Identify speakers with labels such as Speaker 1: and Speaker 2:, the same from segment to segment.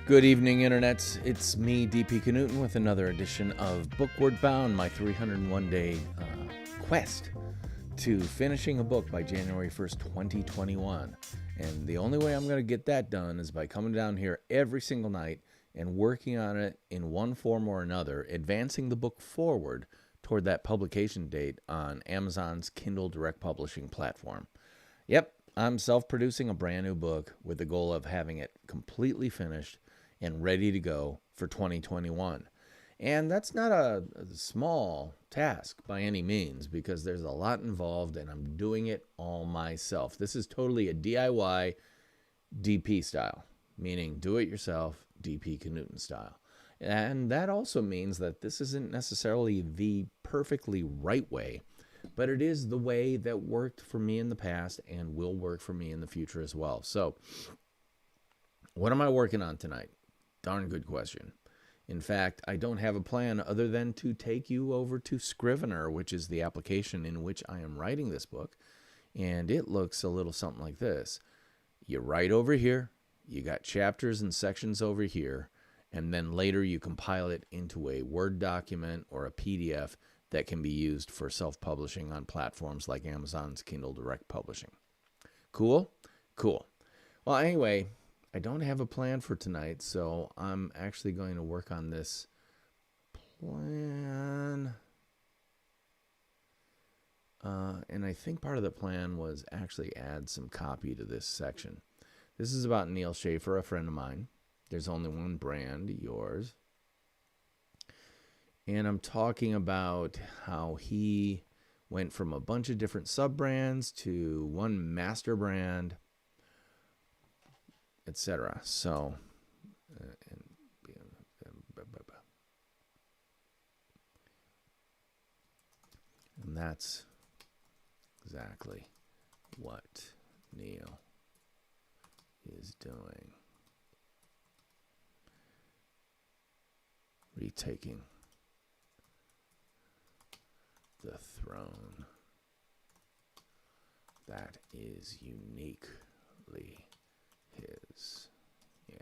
Speaker 1: Good evening, internets. It's me, DP Knudten, with another edition of Bookward Bound, my 301-day quest to finishing a book by January 1st, 2021. And the only way I'm going to get that done is by coming down here every single night and working on it in one form or another, advancing the book forward toward that publication date on Amazon's Kindle Direct Publishing platform. Yep, I'm self-producing a brand new book with the goal of having it completely finished and ready to go for 2021. And that's not a small task by any means, because there's a lot involved and I'm doing it all myself. This is totally a DIY DP style, meaning do it yourself DP Knudten style. And that also means that this isn't necessarily the perfectly right way, but it is the way that worked for me in the past and will work for me in the future as well. So what am I working on tonight? Darn good question. In fact, I don't have a plan other than to take you over to Scrivener, which is the application in which I am writing this book. And it looks a little something like this. You write over here, you got chapters and sections over here, and then later you compile it into a Word document or a PDF that can be used for self-publishing on platforms like Amazon's Kindle Direct Publishing. Cool? Cool. Well, anyway, I don't have a plan for tonight, so I'm actually going to work on this plan. And I think part of the plan was actually add some copy to this section. This is about Neal Schaffer, a friend of mine. There's only one brand, yours. And I'm talking about how he went from a bunch of different sub-brands to one master brand, etc. So, and that's exactly what Neal is doing. Retaking the throne that is uniquely his. Yeah.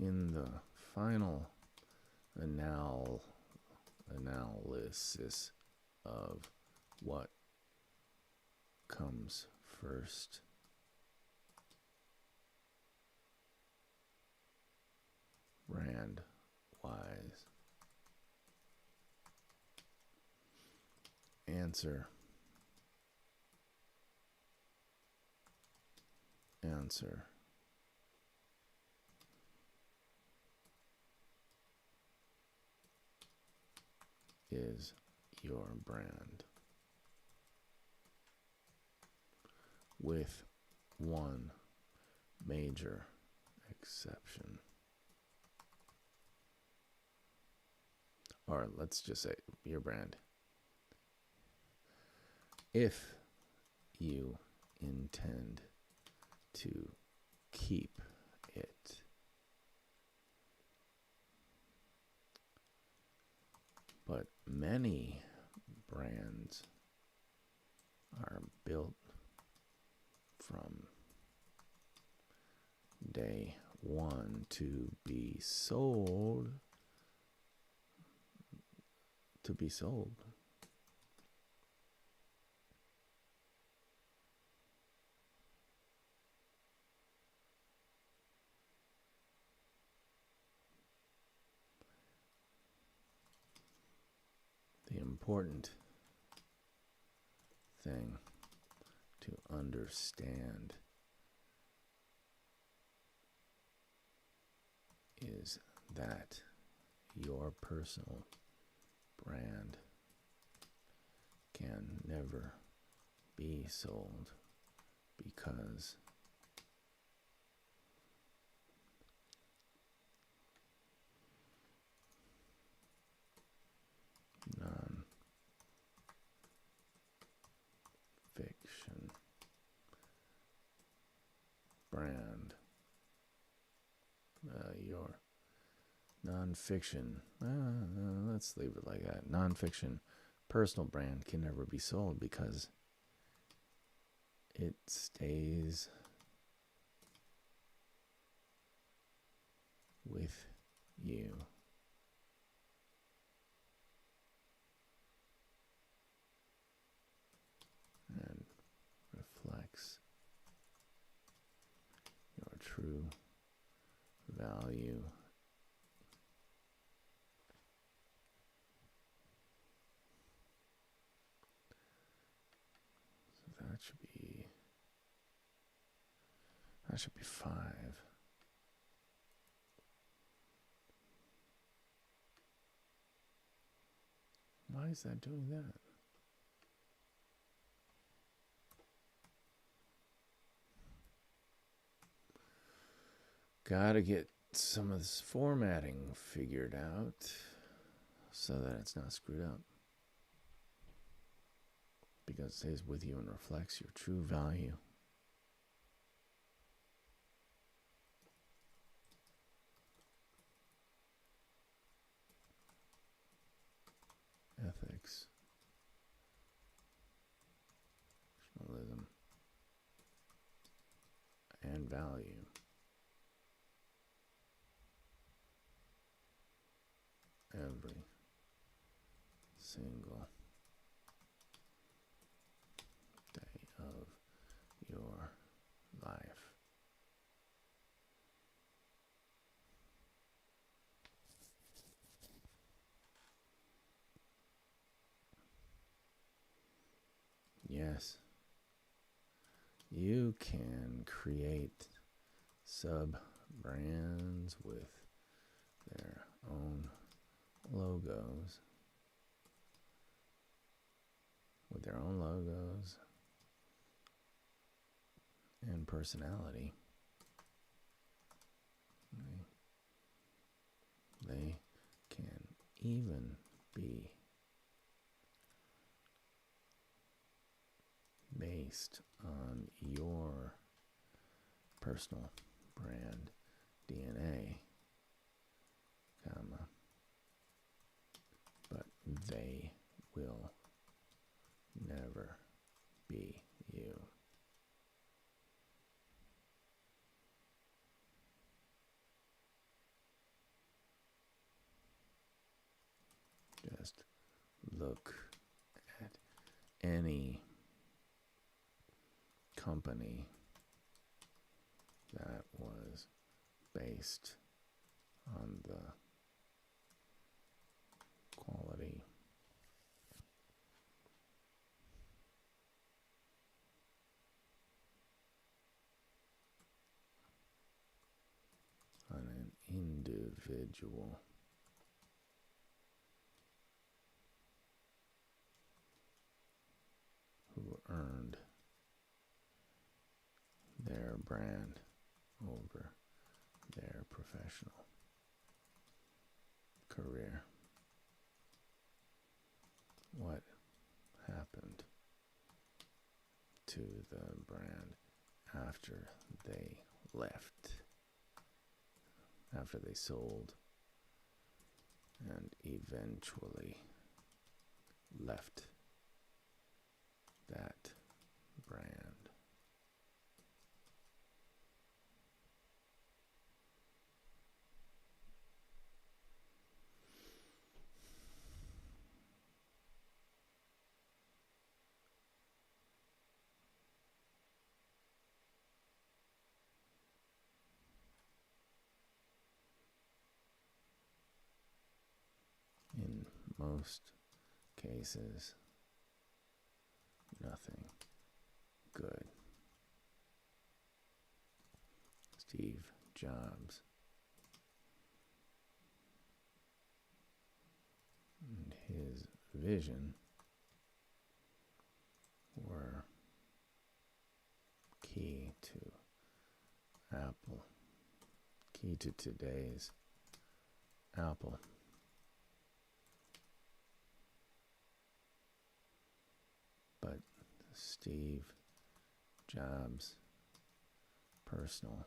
Speaker 1: In the final analysis of what comes first, brand wise, answer is your brand, with one major exception. Or let's just say your brand. If you intend to keep it. But many brands are built from day one to be sold. The important thing to understand is that your personal brand can never be sold because Non-fiction brand. Your non-fiction. Let's leave it like that. Non-fiction personal brand can never be sold because it stays with you. And reflects your true value. So that should be 5. Why is that doing that? Gotta get some of this formatting figured out so that it's not screwed up. Because it stays with you and reflects your true value. Ethics. Journalism. And value. Every single day of your life. Yes, you can create sub-brands with their own logos, and personality. They can even be based on your personal brand DNA, but they will never be you. Just look at any company that was based on the quality on an individual who earned their brand over their professional career. What happened to the brand after they left, after they sold and eventually left that brand? In most cases, nothing good. Steve Jobs and his vision were key to Apple, key to today's Apple. But Steve Jobs' personal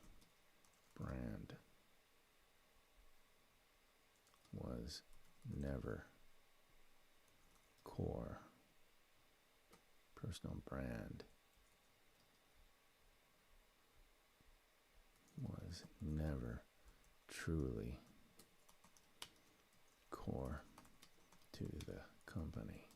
Speaker 1: brand was never core. Personal brand was never truly core to the company.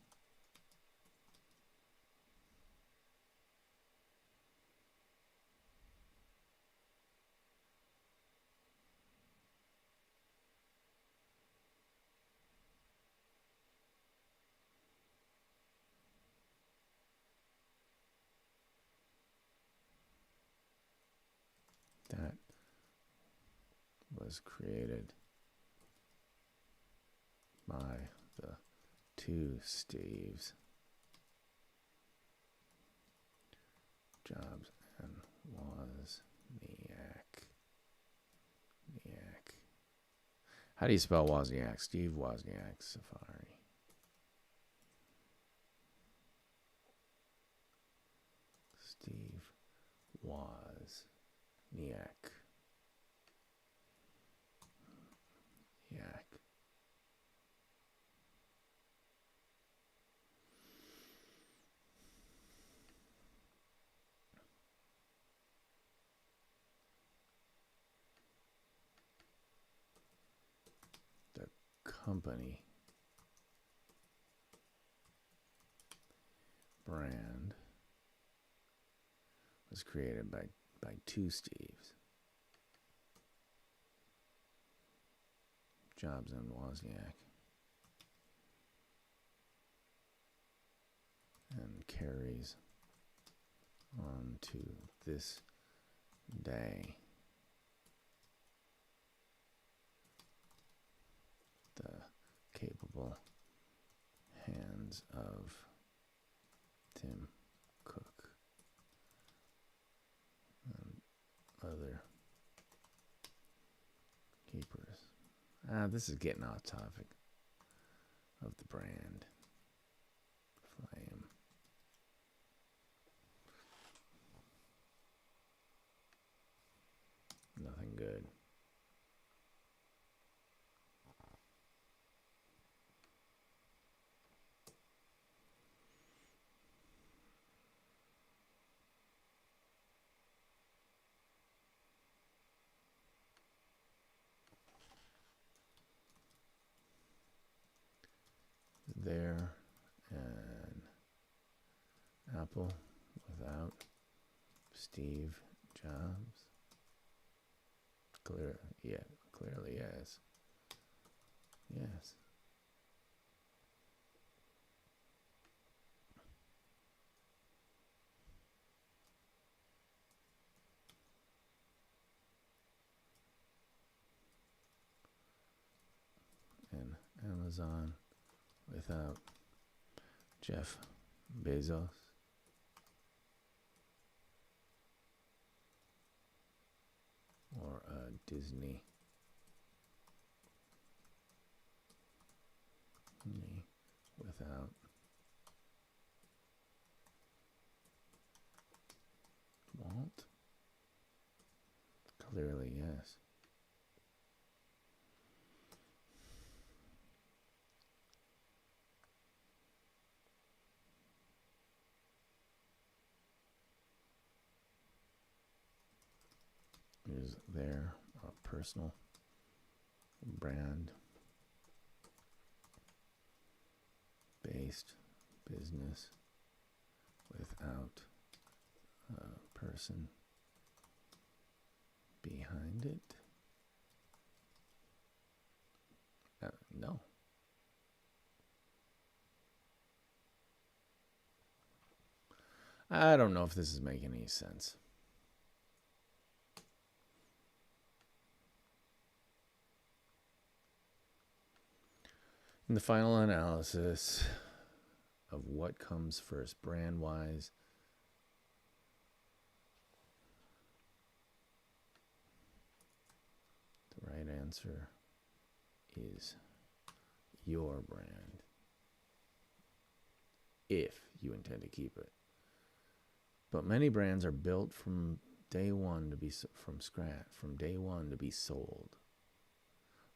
Speaker 1: That was created by the two Steves, Jobs and Wozniak. How do you spell Wozniak? Steve Wozniak, Safari. Steve Wozniak. The company brand was created by two Steves, Jobs and Wozniak, and carries on to this day. The capable hands of Tim Cook and other keepers. This is getting off topic of the brand. Flame. Nothing good. There and Apple without Steve Jobs? Clearly yes. Yes. And Amazon without Jeff Bezos? Or Disney without Walt? Clearly yes. Is there a personal brand based business without a person behind it? No. I don't know if this is making any sense. In the final analysis of what comes first brand-wise, the right answer is your brand, if you intend to keep it. But many brands are built from day one to be from scratch, from day one to be sold.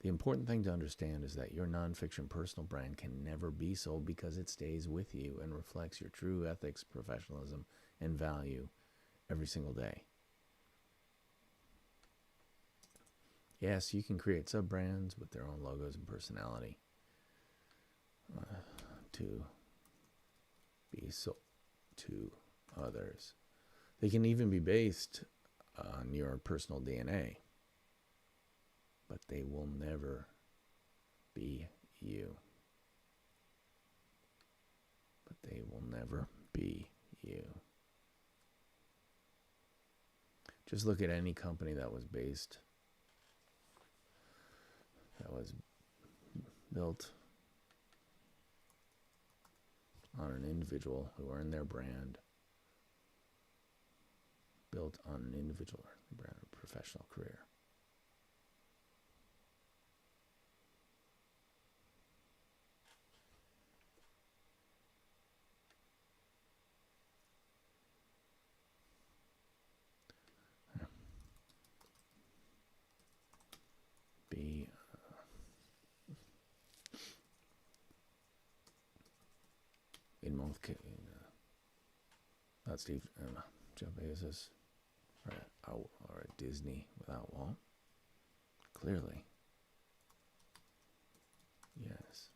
Speaker 1: The important thing to understand is that your nonfiction personal brand can never be sold because it stays with you and reflects your true ethics, professionalism, and value every single day. Yes, you can create sub-brands with their own logos and personality to be sold to others. They can even be based on your personal DNA, but they will never be you. But they will never be you. Just look at any company that was built on an individual who earned their brand, built on an individual brand of professional career. Be in most cases, not Steve, Jeff Bezos, or a Disney without Walt. Clearly, yes.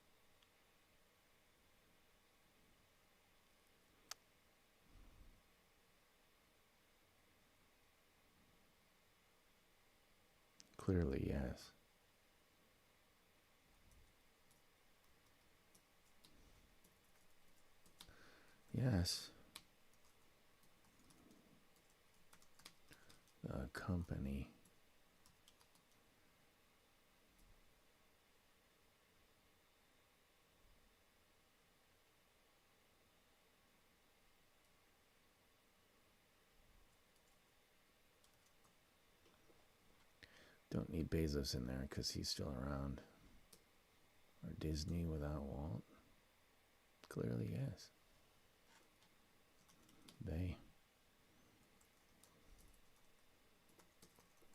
Speaker 1: Clearly, yes. Yes. The company don't need Bezos in there because he's still around. Or Disney without Walt. Clearly, yes. They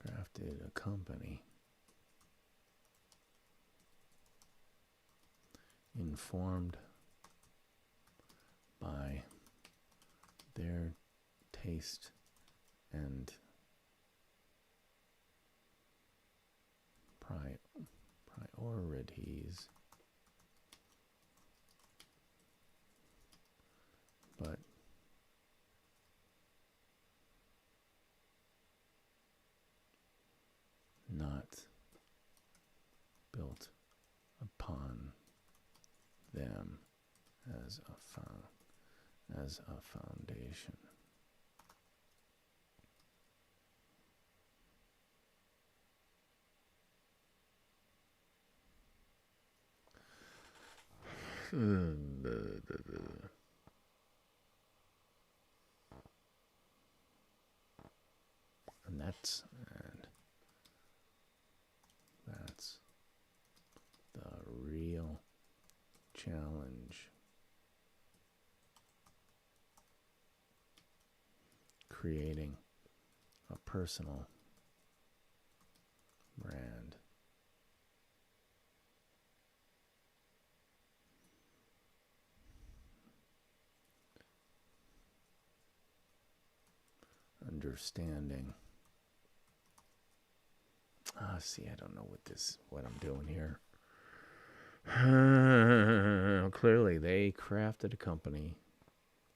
Speaker 1: crafted a company informed by their taste and priorities, but not built upon them as a foundation. And that's the real challenge. Creating a personal brand. Understanding. See, I don't know what I'm doing here. Clearly, they crafted a company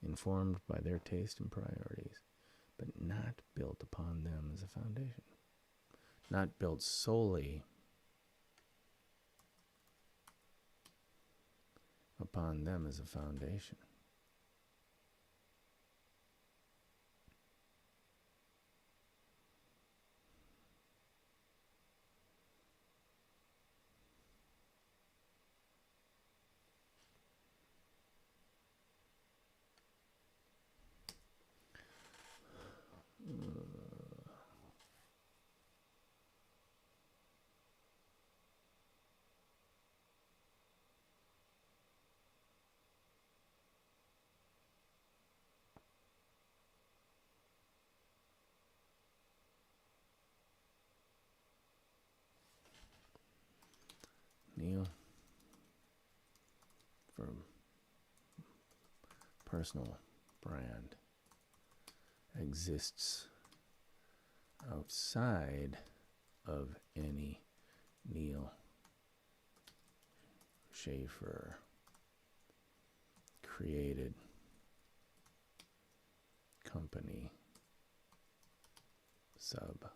Speaker 1: informed by their taste and priorities, but not built upon them as a foundation. Not built solely upon them as a foundation. personal brand exists outside of any Neal Schaffer created company sub-brands.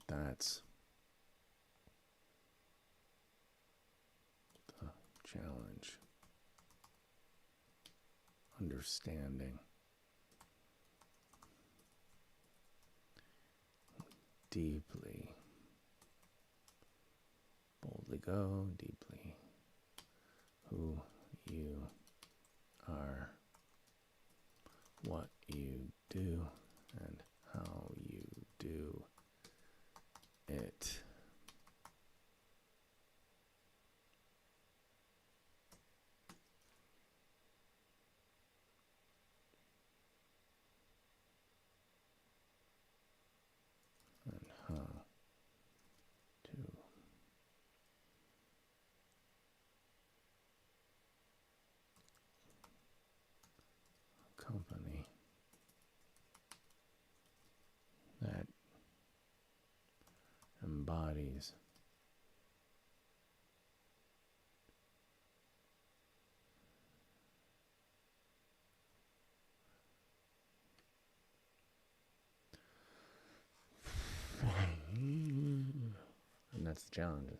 Speaker 1: That's the challenge. Understanding deeply, boldly go deeply who you are, what you do, and how you do it. And how to accompany that embodies and that's the challenge.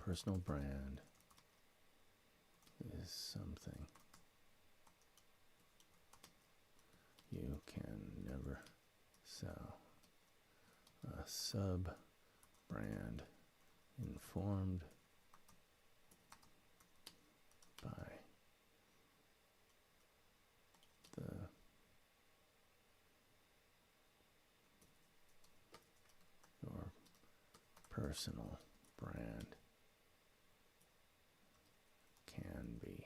Speaker 1: Personal brand is something you can never sell. A sub-brand informed by your personal brand can be.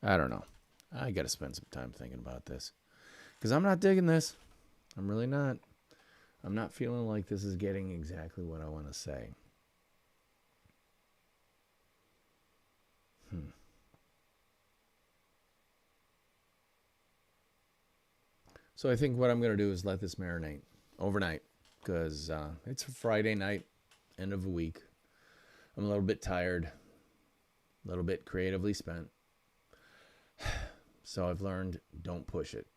Speaker 1: I don't know. I got to spend some time thinking about this because I'm not digging this. I'm really not. I'm not feeling like this is getting exactly what I want to say. So I think what I'm going to do is let this marinate overnight because it's a Friday night, end of a week. I'm a little bit tired, a little bit creatively spent. So I've learned, don't push it.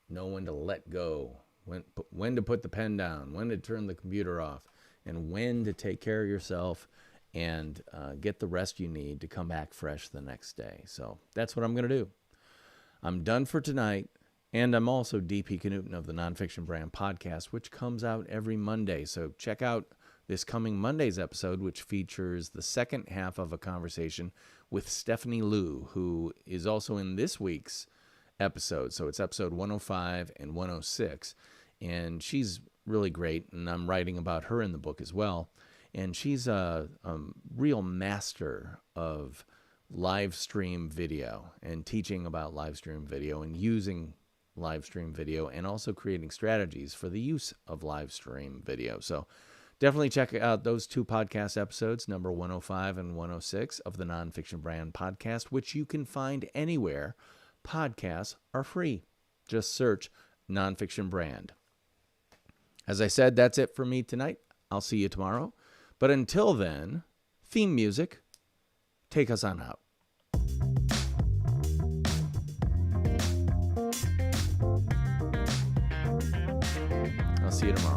Speaker 1: Know when to let go, when to put the pen down, when to turn the computer off, and when to take care of yourself and get the rest you need to come back fresh the next day. So that's what I'm going to do. I'm done for tonight, and I'm also DP Knudten of the Nonfiction Brand podcast, which comes out every Monday. So check out this coming Monday's episode, which features the second half of a conversation with Stephanie Liu, who is also in this week's episode. So it's episode 105 and 106. And she's really great, and I'm writing about her in the book as well. And she's a real master of live stream video and teaching about live stream video and using live stream video and also creating strategies for the use of live stream video. So definitely check out those two podcast episodes, number 105 and 106 of the Nonfiction Brand podcast, which you can find anywhere podcasts are free. Just search Nonfiction Brand. As I said, that's it for me tonight. I'll see you tomorrow. But until then, theme music, take us on out. see you tomorrow.